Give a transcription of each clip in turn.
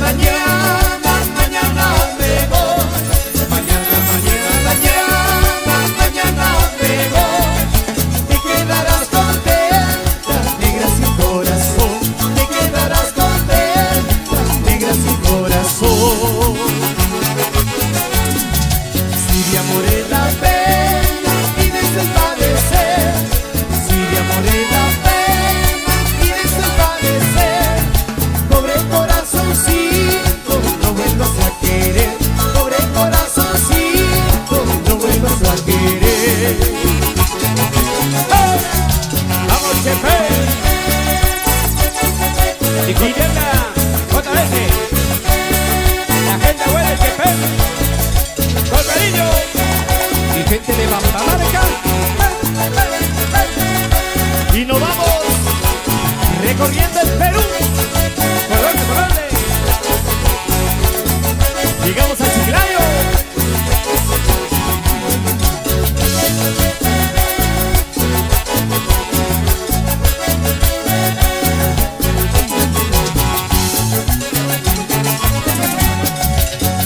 mañana, mañana me voy. Mañana, mañana, mañana, mañana me voy. Te quedarás contenta, negra sin corazón. Te quedarás contenta, negra sin corazón. Si de amor es la pena y desde el padecer, si de amor es la pena y desde el padecer, pobre corazoncito, no vuelvas a querer. Pobre corazoncito, no vuelvas a querer. ¡Hey! ¡Vamos, Chepe! Y Guillermo, JS, la gente buena, Chepe, con cariño. Y gente de Bambamarca. Y nos vamos recorriendo el Perú. ¿Por dónde, por dónde? Llegamos a Chiclayo.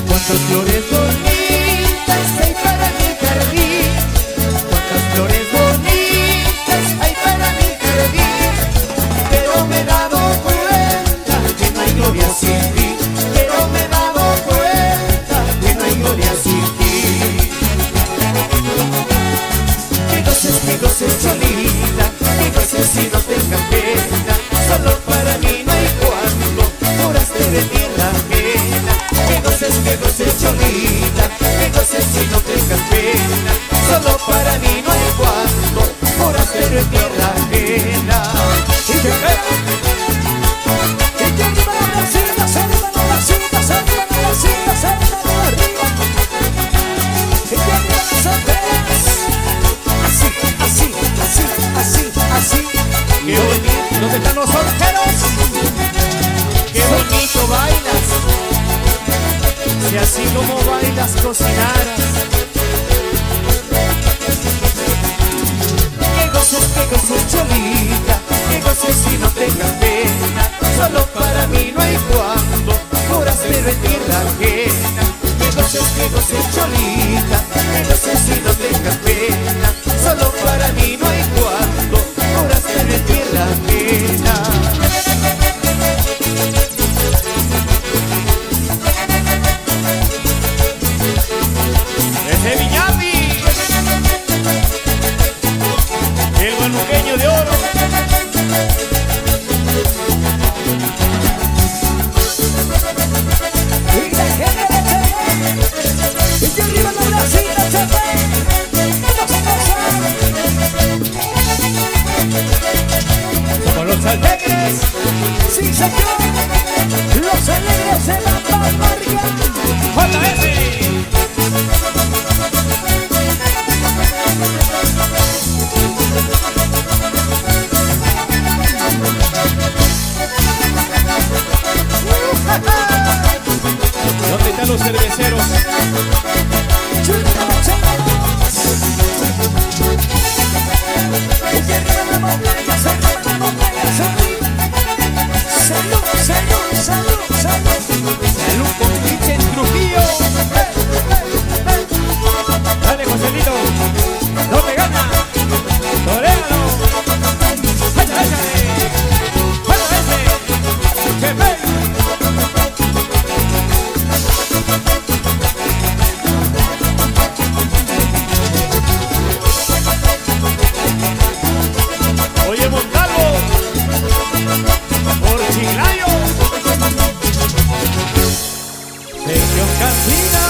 Cuántas flores bonitas hay para mi jardín. Cuántas flores bonitas hay para mi jardín. Pero me he dado cuenta que no hay gloria sin ti. Pero me he dado cuenta que no hay gloria sin ti. Que goces cholita, que goces y no tengas pena. Solo para mí no hay cuando juraste de tierra ajena. Que goces cholita, que goces y no tengas pena. Solo para mí no hay cuando juraste de tierra ajena. Y que arriba la bracita, arriba la bracita, arriba la bracita, arriba. Y que arriba las solteras. Así, así, así, así, así. Qué bonito. ¿Dónde están los solteros? Qué bonito bailas. Si así como bailas cocinaras. Que goces cholita, que goces y no tengas pena. Solo para mí no hay cuando juraste de tierra ajena. Que goces cholita, que goces y no tengas pena. Solo para mí no hay cuando juraste de tierra ajena. Desde Viñapi, el guanuqueño de oro. Y la gente de Chile, y que arriba la bracita, Chepe. Somos los alegres, sí señor, los alegres de Bambamarca. JS. ¿Dónde están los cerveceros? Y que arriba la montaña, arriba la montaña, arriba. Salud, salud, salud, salud. Salud con pinche en Trujillo. Dale, Joselito, no te gana. Toréalo. Échale, échale. Que ven. Oye, Montalvo, por Chiclayo, sección Cantina.